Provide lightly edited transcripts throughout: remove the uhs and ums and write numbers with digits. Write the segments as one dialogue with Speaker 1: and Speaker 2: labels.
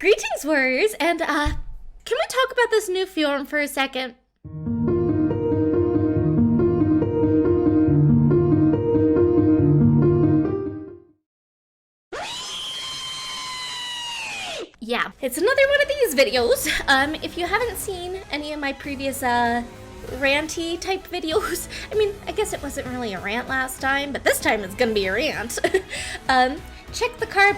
Speaker 1: Greetings, warriors, and can we talk about this new Fjorm for a second? Yeah, it's another one of these videos. If you haven't seen any of my previous ranty type videos, I mean, I guess it wasn't really a rant last time, but this time it's gonna be a rant. Check the card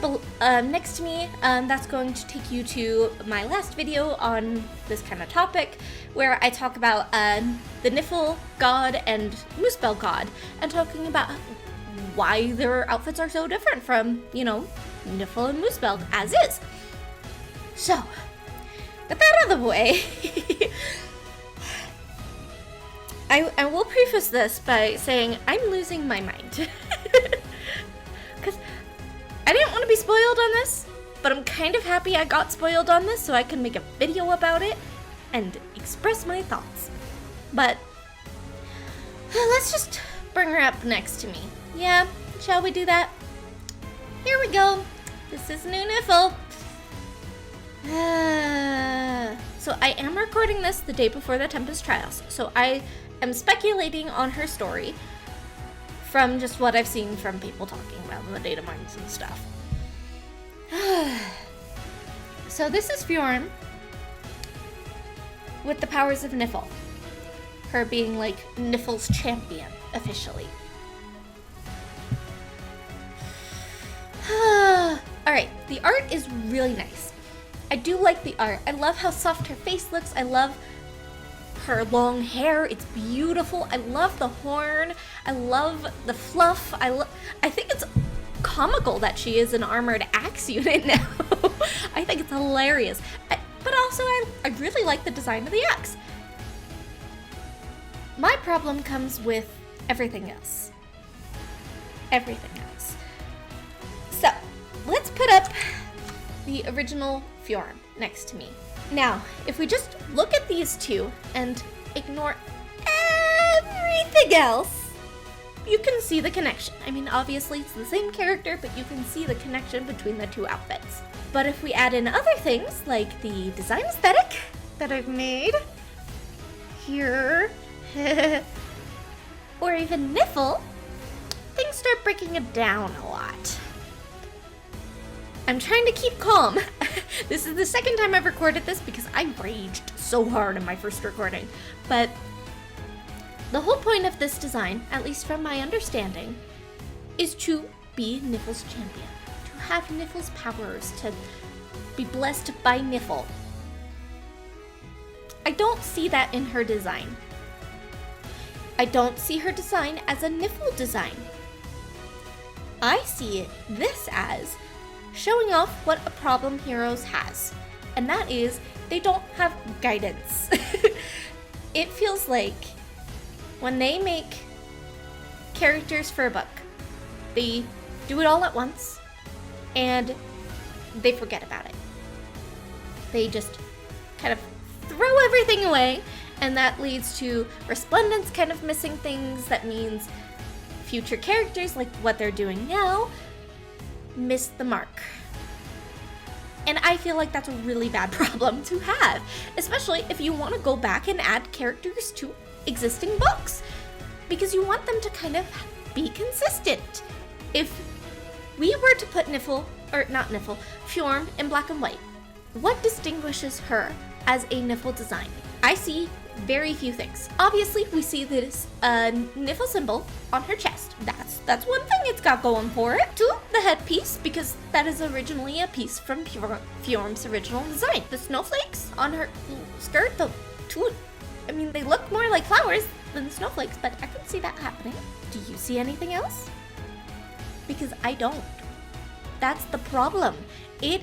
Speaker 1: next to me. That's going to take you to my last video on this kind of topic, where I talk about the Niffle god and Moosebell god, and talking about why their outfits are so different from, you know, Niffle and Moosebell as is. So, with that out of the way, I will preface this by saying I'm losing my mind. Because I didn't want to be spoiled on this, but I'm kind of happy I got spoiled on this so I can make a video about it and express my thoughts. But let's just bring her up next to me. Yeah, shall we do that? Here we go. This is new Niffle. So I am recording this the day before the Tempest Trials, so I am speculating on her story from just what I've seen from people talking about the data mines and stuff. So this is Fjorm with the powers of Niffle. Her being like Niffle's champion, officially. Alright, the art is really nice. I do like the art. I love how soft her face looks. I love her long hair. It's beautiful. I love the horn. I love the fluff. I think it's comical that she is an armored axe unit now. I think it's hilarious. But also, I really like the design of the axe. My problem comes with everything else. Everything else. So, let's put up the original Fjorm next to me. Now, if we just look at these two and ignore everything else, you can see the connection. I mean, obviously it's the same character, but you can see the connection between the two outfits. But if we add in other things, like the design aesthetic that I've made here, or even Niffle, things start breaking it down a lot. I'm trying to keep calm. This is the second time I've recorded this because I raged so hard in my first recording. But the whole point of this design, at least from my understanding, is to be Niffle's champion. To have Niffle's powers, to be blessed by Niffle. I don't see that in her design. I don't see her design as a Niffle design. I see this as showing off what a problem Heroes has, and that is they don't have guidance. It feels like when they make characters for a book, they do it all at once and they forget about it. They just kind of throw everything away, and that leads to Resplendence kind of missing things. That means future characters, like what they're doing now, missed the mark. And I feel like that's a really bad problem to have, especially if you want to go back and add characters to existing books, because you want them to kind of be consistent. If we were to put Fjorm in black and white, what distinguishes her as a Niffle design? I see very few things. Obviously, we see this Niffle symbol on her chest. That's one thing it's got going for it. Two, the headpiece, because that is originally a piece from Fjorm's original design. The snowflakes on her skirt, they look more like flowers than snowflakes, but I can see that happening. Do you see anything else? Because I don't. That's the problem. It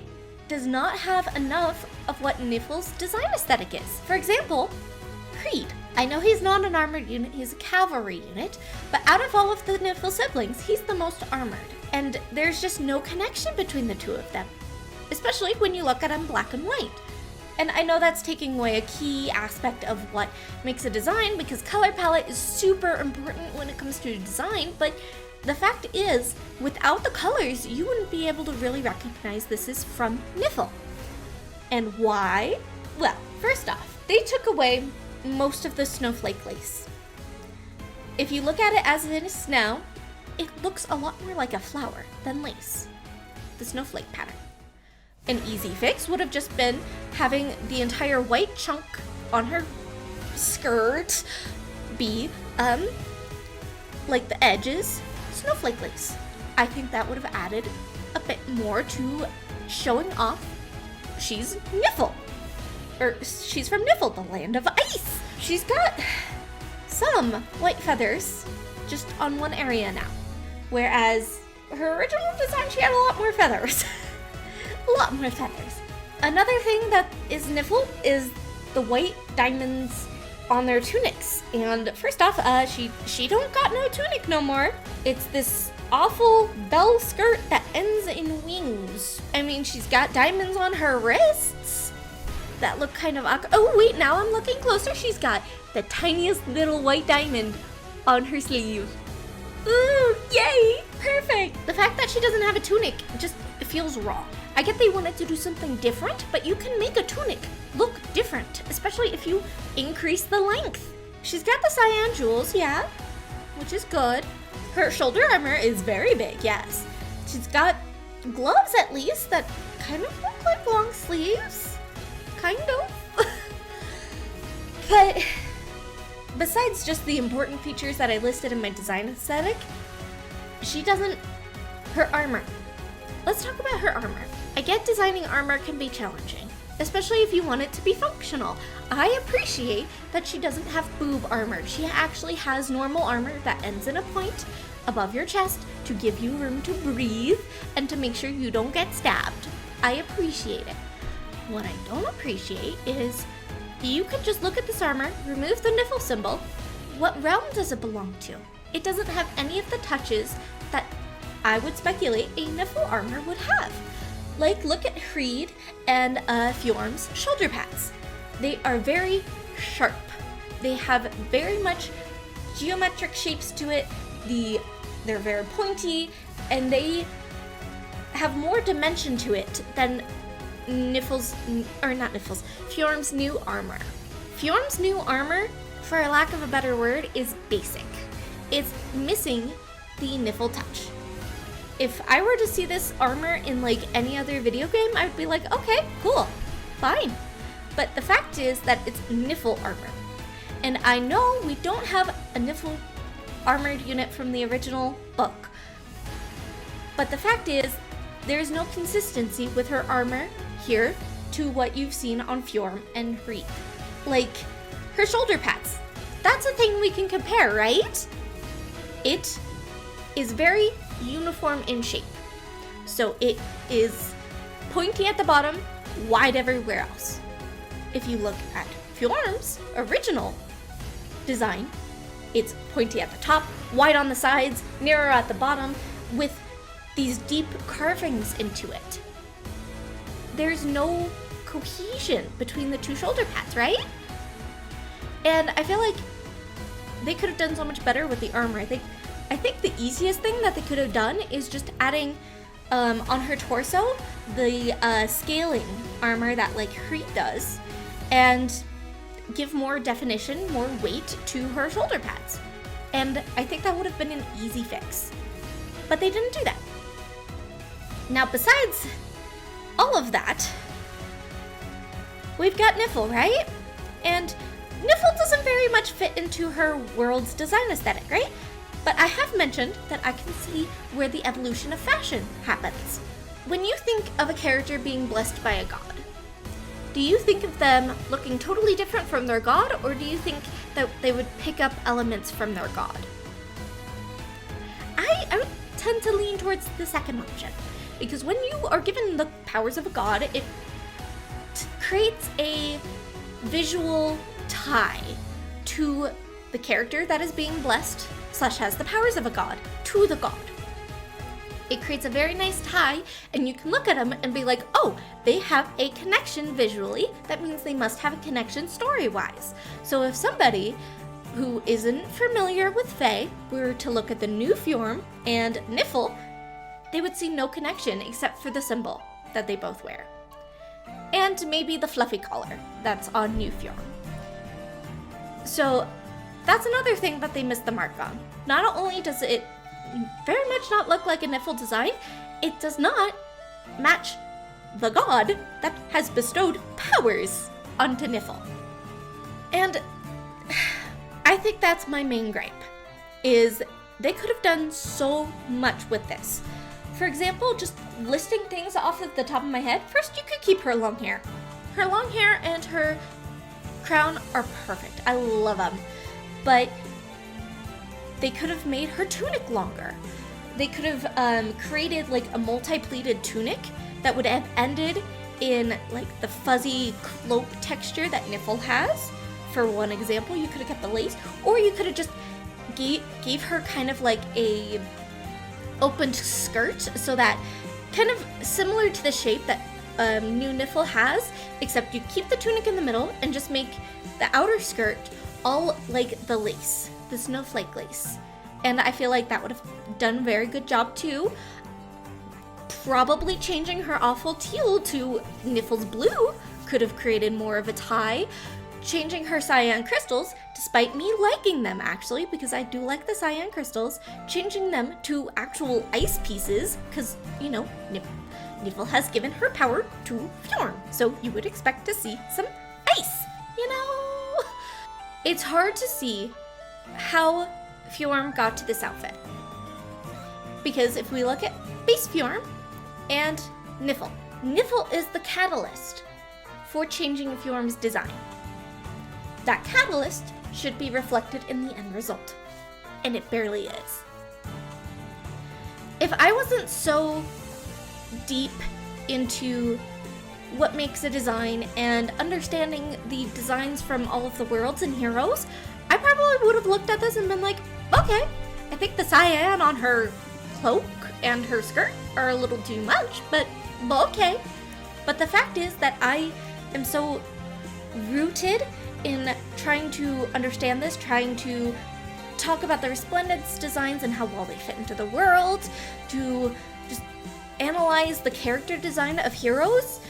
Speaker 1: does not have enough of what Niffle's design aesthetic is. For example, Creed. I know he's not an armored unit, he's a cavalry unit, but out of all of the Niffle siblings, he's the most armored. And there's just no connection between the two of them, especially when you look at him black and white. And I know that's taking away a key aspect of what makes a design, because color palette is super important when it comes to design, but the fact is, without the colors, you wouldn't be able to really recognize this is from Niffle. And why? Well, first off, they took away most of the snowflake lace. If you look at it as it is now, it looks a lot more like a flower than lace, the snowflake pattern. An easy fix would have just been having the entire white chunk on her skirt be, like the edges, snowflake lace. I think that would have added a bit more to showing off she's Niffle. Or she's from Niffle, the land of ice. She's got some white feathers just on one area now. Whereas her original design, she had a lot more feathers. A lot more feathers. Another thing that is Niffle is the white diamonds on their tunics. And first off, she don't got no tunic no more. It's this awful bell skirt that ends in wings. I mean, she's got diamonds on her wrists that look kind of awkward. Oh wait, now I'm looking closer. She's got the tiniest little white diamond on her sleeve. Ooh, yay, perfect. The fact that she doesn't have a tunic just feels wrong. I get they wanted to do something different, but you can make a tunic look different, especially if you increase the length. She's got the cyan jewels, yeah, which is good. Her shoulder armor is very big, yes. She's got gloves at least that kind of look like long sleeves. Kind of. But besides just the important features that I listed in my design aesthetic, her armor. Let's talk about her armor. I get designing armor can be challenging, especially if you want it to be functional. I appreciate that she doesn't have boob armor. She actually has normal armor that ends in a point above your chest to give you room to breathe and to make sure you don't get stabbed. I appreciate it. What I don't appreciate is you could just look at this armor, remove the Niffle symbol. What realm does it belong to? It doesn't have any of the touches that I would speculate a Niffle armor would have. Like, look at Hreed and Fjorm's shoulder pads. They are very sharp. They have very much geometric shapes to it. They're very pointy, and they have more dimension to it than Fjorm's new armor. Fjorm's new armor, for lack of a better word, is basic. It's missing the Niffle touch. If I were to see this armor in like any other video game, I would be like, okay, cool, fine. But the fact is that it's Niffle armor. And I know we don't have a Niffle armored unit from the original book. But the fact is, there's no consistency with her armor here to what you've seen on Fjorm and Hreed. Like, her shoulder pads. That's a thing we can compare, right? It is very uniform in shape. So it is pointy at the bottom, wide everywhere else. If you look at Fjorm's original design, it's pointy at the top, wide on the sides, narrow at the bottom, with these deep carvings into it. There's no cohesion between the two shoulder pads, right? And I feel like they could have done so much better with the armor. I think the easiest thing that they could have done is just adding on her torso the scaling armor that like Hreed does, and give more definition, more weight to her shoulder pads. And I think that would have been an easy fix. But they didn't do that. Now, besides all of that, we've got Niffle, right? And Niffle doesn't very much fit into her world's design aesthetic, right? But I have mentioned that I can see where the evolution of fashion happens. When you think of a character being blessed by a god, do you think of them looking totally different from their god, or do you think that they would pick up elements from their god? I would tend to lean towards the second option, because when you are given the powers of a god, it creates a visual tie to the character that is being blessed / has the powers of a god to the god. It creates a very nice tie, and you can look at them and be like, oh, they have a connection visually. That means they must have a connection story-wise. So if somebody who isn't familiar with Fae were to look at the new Fjorm and Niffle, they would see no connection except for the symbol that they both wear. and maybe the fluffy collar that's on New Fjorm. So that's another thing that they missed the mark on. Not only does it very much not look like a Niffle design, it does not match the god that has bestowed powers onto Niffle. And I think that's my main gripe, is they could have done so much with this. For example, just listing things off of the top of my head, first you could keep her long hair. Her long hair and her crown are perfect. I love them. But they could have made her tunic longer. They could have created like a multi-pleated tunic that would have ended in like the fuzzy cloak texture that Niffle has. For one example, you could have kept the lace, or you could have just gave her kind of like a opened skirt, so that kind of similar to the shape that new Niffle has, except you keep the tunic in the middle and just make the outer skirt all like the lace, the snowflake lace. And I feel like that would have done a very good job too. Probably changing her awful teal to Niffle's blue could have created more of a tie. Changing her cyan crystals, despite me liking them actually, because I do like the cyan crystals, changing them to actual ice pieces, because, you know, Niffle has given her power to Fjorm, so you would expect to see some ice, you know? It's hard to see how Fjorm got to this outfit, because if we look at base Fjorm and Niffle, Niffle is the catalyst for changing Fjorm's design. That catalyst should be reflected in the end result, and it barely is. If I wasn't so deep into what makes a design and understanding the designs from all of the worlds and heroes, I probably would have looked at this and been like, okay, I think the cyan on her cloak and her skirt are a little too much, but okay. But the fact is that I am so rooted in trying to understand this, trying to talk about the Resplendence designs and how well they fit into the world, to just analyze the character design of heroes,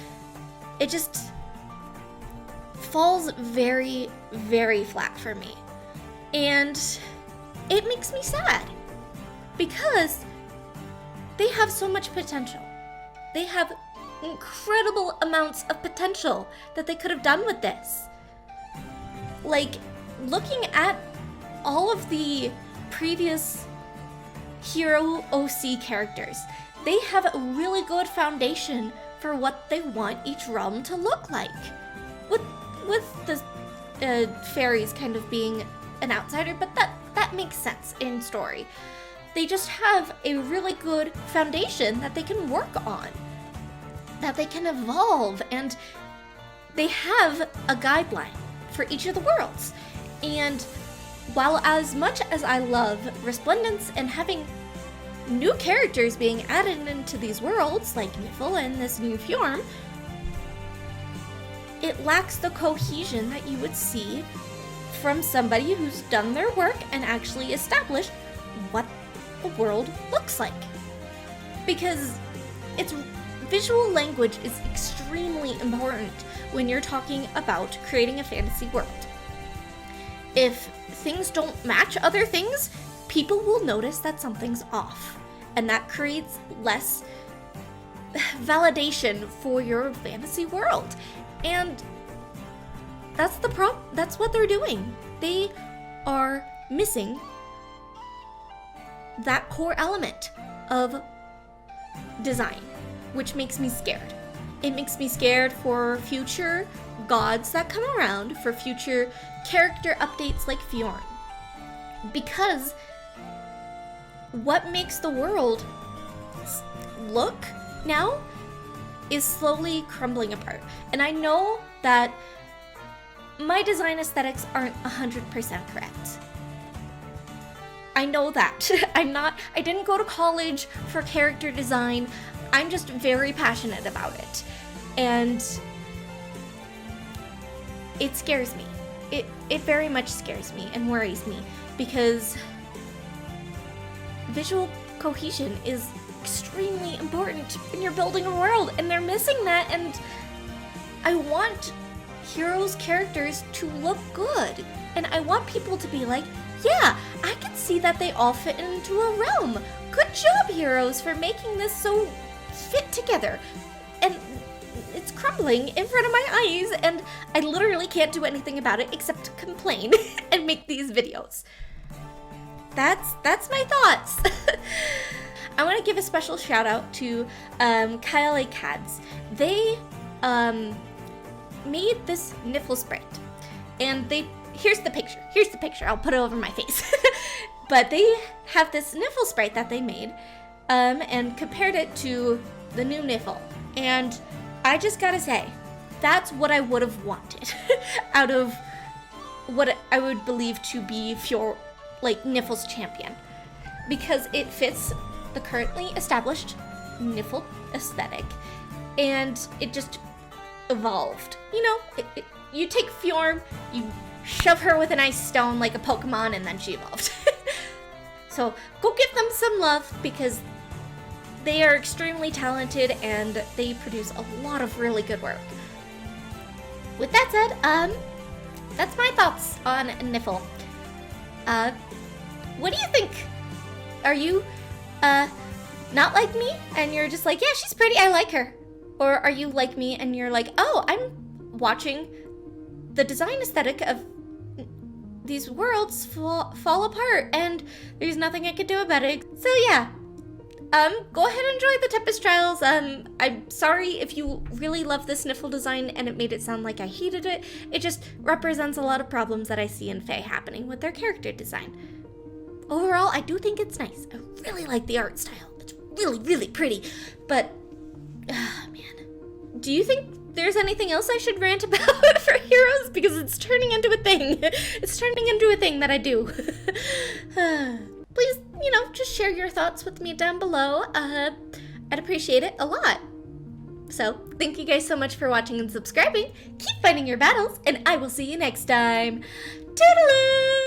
Speaker 1: it just falls very, very flat for me. And it makes me sad, because they have so much potential. They have incredible amounts of potential that they could have done with this. Like, looking at all of the previous hero OC characters, they have a really good foundation for what they want each realm to look like. With the fairies kind of being an outsider, but that makes sense in story. They just have a really good foundation that they can work on, that they can evolve, and they have a guideline for each of the worlds. And while as much as I love Resplendence and having new characters being added into these worlds, like Niffle and this new Fjorm, it lacks the cohesion that you would see from somebody who's done their work and actually established what the world looks like. Because it's visual language is extremely important when you're talking about creating a fantasy world. If things don't match other things, people will notice that something's off, and that creates less validation for your fantasy world. And that's the problem. That's what they're doing. They are missing that core element of design, which makes me scared. It makes me scared for future gods that come around, for future character updates like Fjorm. Because what makes the world look now is slowly crumbling apart. And I know that my design aesthetics aren't 100% correct. I know that. I didn't go to college for character design. I'm just very passionate about it. And it scares me. It very much scares me and worries me, because visual cohesion is extremely important when you're building a world, and they're missing that, and I want heroes' characters to look good. And I want people to be like, yeah, I can see that they all fit into a realm. Good job, heroes, for making this so fit together. And it's crumbling in front of my eyes, and I literally can't do anything about it except complain and make these videos. That's my thoughts. I want to give a special shout out to Kyle Cads. They made this Niffle Sprite, and here's the picture. I'll put it over my face. But they have this Niffle Sprite that they made, and compared it to the new Niffle. And I just gotta say, that's what I would have wanted out of what I would believe to be Niffle's champion. Because it fits the currently established Niffle aesthetic, and it just evolved. You know, you take Fjorm, you shove her with an ice stone like a Pokemon, and then she evolved. So go give them some love, because they are extremely talented and they produce a lot of really good work. With that said, that's my thoughts on Niffle. What do you think? Are you not like me and you're just like, yeah, she's pretty, I like her? Or are you like me and you're like, oh, I'm watching the design aesthetic of these worlds fall apart and there's nothing I can do about it? So yeah, go ahead and enjoy the Tempest Trials. I'm sorry if you really love this Niffle design and it made it sound like I hated it. It just represents a lot of problems that I see in Fae happening with their character design. Overall, I do think it's nice. I really like the art style. It's really, really pretty. But, man, do you think there's anything else I should rant about for heroes? Because it's turning into a thing. It's turning into a thing that I do. Please, just share your thoughts with me down below. I'd appreciate it a lot. So, thank you guys so much for watching and subscribing. Keep fighting your battles, and I will see you next time. Toodaloo!